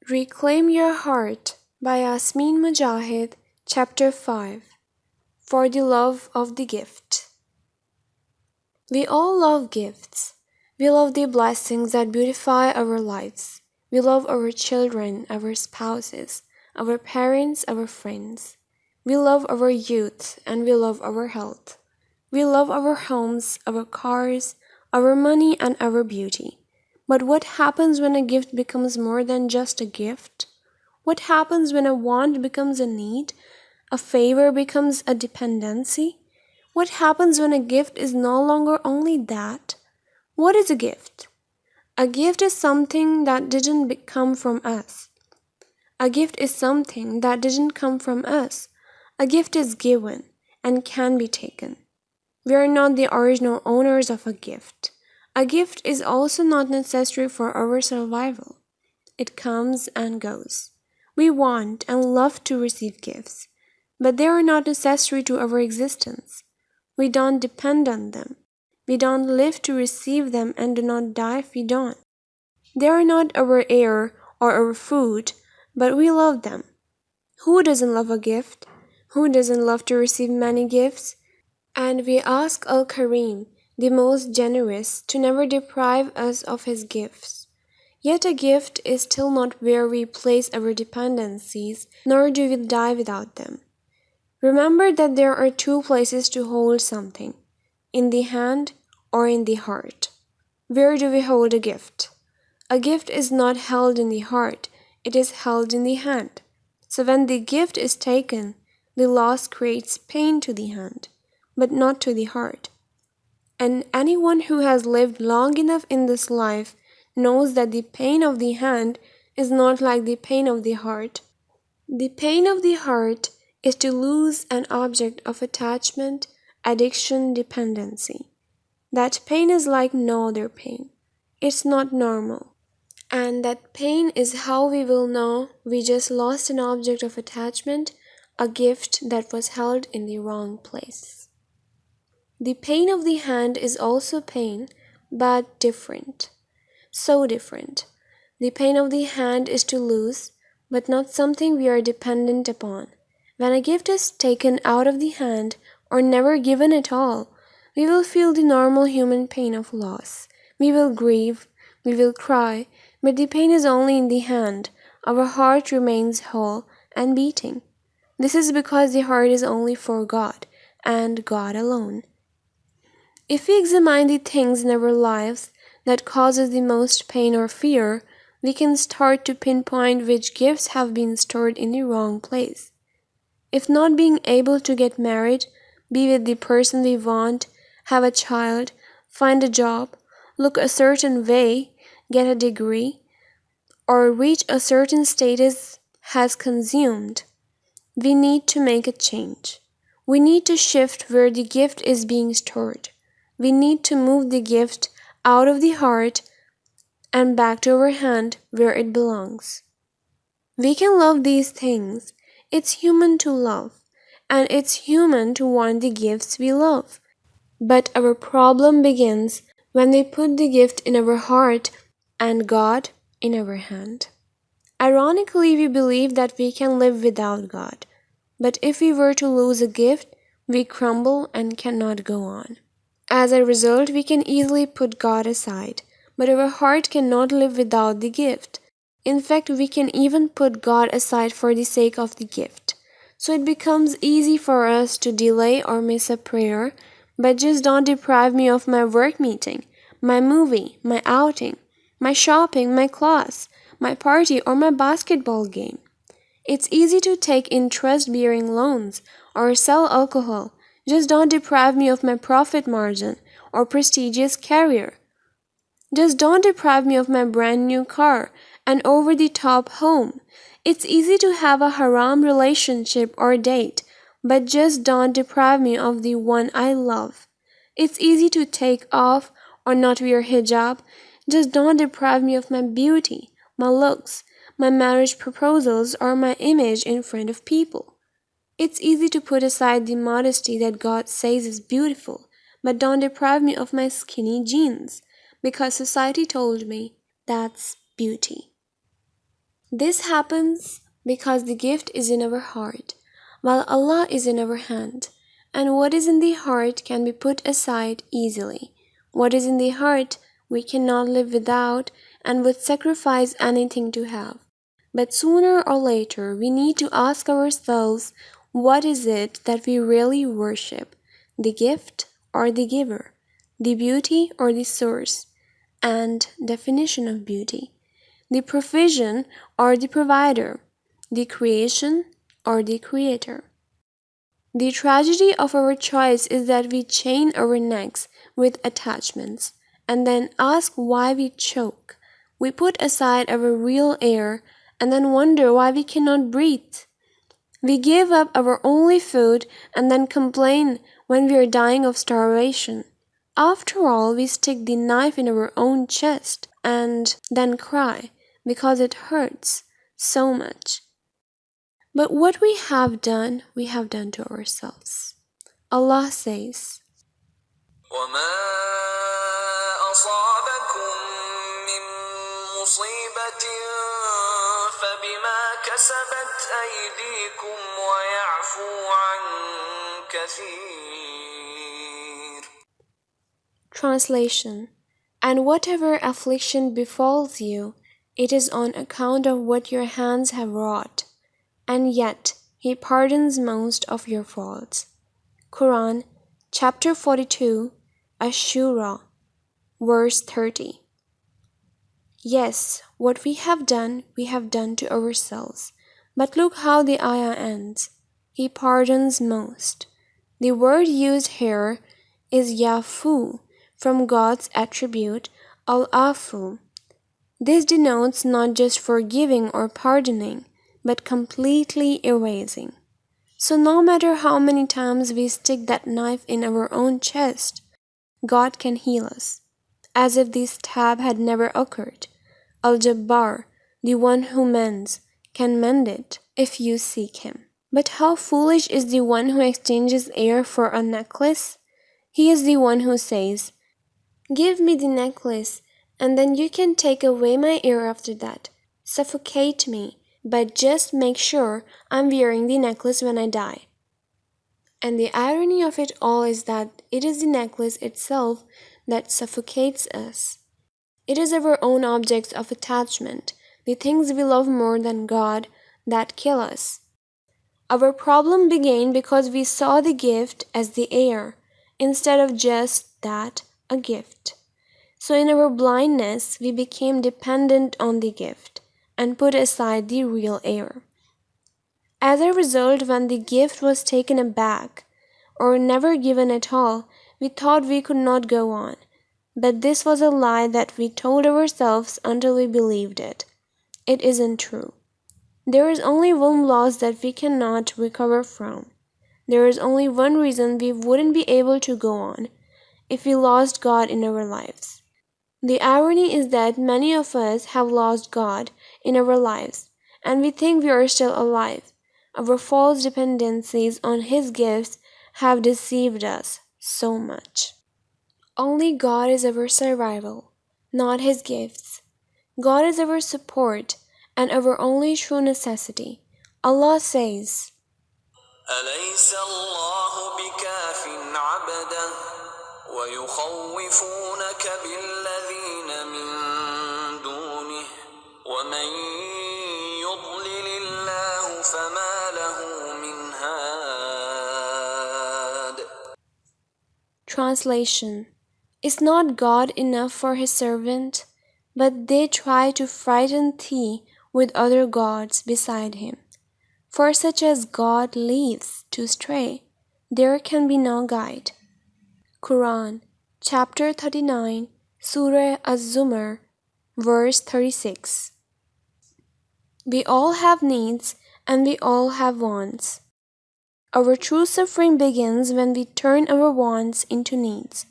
Reclaim Your Heart by Yasmin Mogahed, Chapter 5. For the Love of the Gift. We all love gifts. We love the blessings that beautify our lives. We love our children, our spouses, our parents, our friends. We love our youth and we love our health. We love our homes, our cars, our money, and our beauty. But what happens when a gift becomes more than just a gift? What happens when a want becomes a need? A favor becomes a dependency? What happens when a gift is no longer only that? What is a gift? A gift is something that didn't come from us. A gift is something that didn't come from us. A gift is given and can be taken. We are not the original owners of a gift. A gift is also not necessary for our survival. It comes and goes. We want and love to receive gifts, but they are not necessary to our existence. We don't depend on them. We don't live to receive them and do not die if we don't. They are not our air or our food, but we love them. Who doesn't love a gift? Who doesn't love to receive many gifts? And we ask Al-Karim, the most generous, to never deprive us of his gifts. Yet a gift is still not where we place our dependencies, nor do we die without them. Remember that there are two places to hold something, in the hand or in the heart. Where do we hold a gift? A gift is not held in the heart, it is held in the hand. So when the gift is taken, the loss creates pain to the hand, but not to the heart. And anyone who has lived long enough in this life knows that the pain of the hand is not like the pain of the heart. The pain of the heart is to lose an object of attachment, addiction, dependency. That pain is like no other pain. It's not normal. And that pain is how we will know we just lost an object of attachment, a gift that was held in the wrong place. The pain of the hand is also pain, but different. So different. The pain of the hand is to lose, but not something we are dependent upon. When a gift is taken out of the hand, or never given at all, we will feel the normal human pain of loss. We will grieve, we will cry, but the pain is only in the hand. Our heart remains whole and beating. This is because the heart is only for God, and God alone. If we examine the things in our lives that causes the most pain or fear, we can start to pinpoint which gifts have been stored in the wrong place. If not being able to get married, be with the person we want, have a child, find a job, look a certain way, get a degree, or reach a certain status has consumed, we need to make a change. We need to shift where the gift is being stored. We need to move the gift out of the heart and back to our hand where it belongs. We can love these things. It's human to love, and it's human to want the gifts we love. But our problem begins when we put the gift in our heart and God in our hand. Ironically, we believe that we can live without God. But if we were to lose a gift, we crumble and cannot go on. As a result, we can easily put God aside, but our heart cannot live without the gift. In fact, we can even put God aside for the sake of the gift. So it becomes easy for us to delay or miss a prayer, but just don't deprive me of my work meeting, my movie, my outing, my shopping, my class, my party, or my basketball game. It's easy to take interest-bearing loans or sell alcohol. Just don't deprive me of my profit margin or prestigious career. Just don't deprive me of my brand new car and over-the-top home. It's easy to have a haram relationship or date, but just don't deprive me of the one I love. It's easy to take off or not wear hijab. Just don't deprive me of my beauty, my looks, my marriage proposals, or my image in front of people. It's easy to put aside the modesty that God says is beautiful, but don't deprive me of my skinny jeans, because society told me that's beauty. This happens because the gift is in our heart, while Allah is in our hand, and what is in the heart can be put aside easily. What is in the heart we cannot live without and would sacrifice anything to have. But sooner or later we need to ask ourselves, what is it that we really worship? The gift or the giver? The beauty or the source? And definition of beauty. The provision or the provider, the creation or the creator. The tragedy of our choice is that we chain our necks with attachments and then ask why we choke. We put aside our real air and then wonder why we cannot breathe. We give up our only food and then complain when we are dying of starvation. After all, we stick the knife in our own chest and then cry because it hurts so much. But what we have done to ourselves. Allah says, وَمَا أَصَابَكُم مِّن مُّصِيبَةٍ فَبِمَا كَسَبَتْ أَيْدِيكُمْ وَيَعْفُو عَن كَثِيرٍ. Translation. And whatever affliction befalls you, it is on account of what your hands have wrought, and yet He pardons most of your faults. Quran, chapter 42, Ash-Shura, verse 30. Yes, what we have done to ourselves. But look how the ayah ends. He pardons most. The word used here is yafu, from God's attribute al-afu. This denotes not just forgiving or pardoning, but completely erasing. So no matter how many times we stick that knife in our own chest, God can heal us, as if the stab had never occurred. Al-Jabbar, the one who mends, can mend it if you seek Him. But how foolish is the one who exchanges air for a necklace? He is the one who says, "Give me the necklace, and then you can take away my air after that. Suffocate me, but just make sure I'm wearing the necklace when I die." And the irony of it all is that it is the necklace itself that suffocates us. It is our own objects of attachment, the things we love more than God, that kill us. Our problem began because we saw the gift as the air, instead of just that, a gift. So in our blindness, we became dependent on the gift and put aside the real air. As a result, when the gift was taken back, or never given at all, we thought we could not go on. But this was a lie that we told ourselves until we believed it. It isn't true. There is only one loss that we cannot recover from. There is only one reason we wouldn't be able to go on: if we lost God in our lives. The irony is that many of us have lost God in our lives, and we think we are still alive. Our false dependencies on His gifts have deceived us so much. Only God is our survival, not His gifts. God is our support and our only true necessity. Allah says, أَلَيْسَ اللَّهُ بِكَافٍ عَبْدَهُ وَيُخَوِّفُونَكَ بِالَّذِينَ مِن دُونِهِ وَمَن يُضْلِلِ اللَّهُ فَمَا لَهُ مِنْ هَادٍ. Translation. Is not God enough for His servant? But they try to frighten thee with other gods beside Him. For such as God leads to stray, there can be no guide. Quran, chapter 39, Surah Az-Zumar, verse 36. We all have needs and we all have wants. Our true suffering begins when we turn our wants into needs,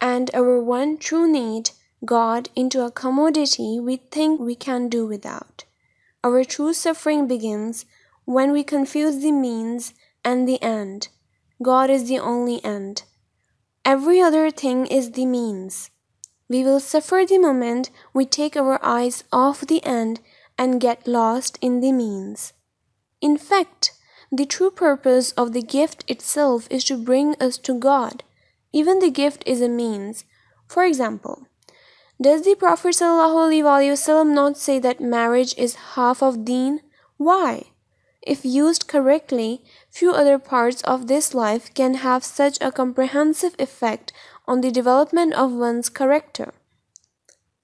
and our one true need, God, into a commodity we think we can do without. Our true suffering begins when we confuse the means and the end. God is the only end. Every other thing is the means. We will suffer the moment we take our eyes off the end and get lost in the means. In fact, the true purpose of the gift itself is to bring us to God. Even the gift is a means. For example, does the Prophet ﷺ not say that marriage is half of deen? Why? If used correctly, few other parts of this life can have such a comprehensive effect on the development of one's character.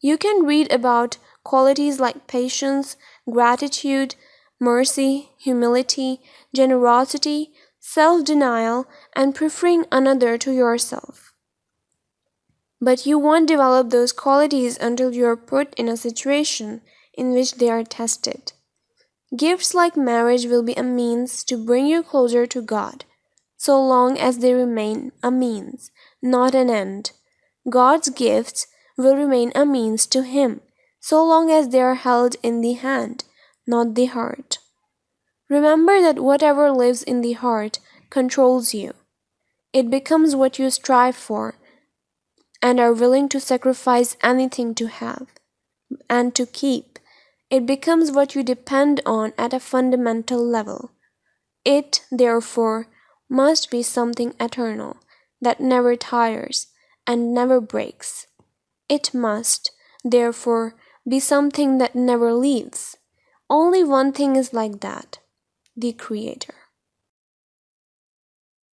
You can read about qualities like patience, gratitude, mercy, humility, generosity, self-denial, and preferring another to yourself. But you won't develop those qualities until you are put in a situation in which they are tested. Gifts like marriage will be a means to bring you closer to God, so long as they remain a means, not an end. God's gifts will remain a means to Him, so long as they are held in the hand, not the heart. Remember that whatever lives in the heart controls you. It becomes what you strive for and are willing to sacrifice anything to have and to keep. It becomes what you depend on at a fundamental level. It, therefore, must be something eternal, that never tires and never breaks. It must, therefore, be something that never leaves. Only one thing is like that: the Creator.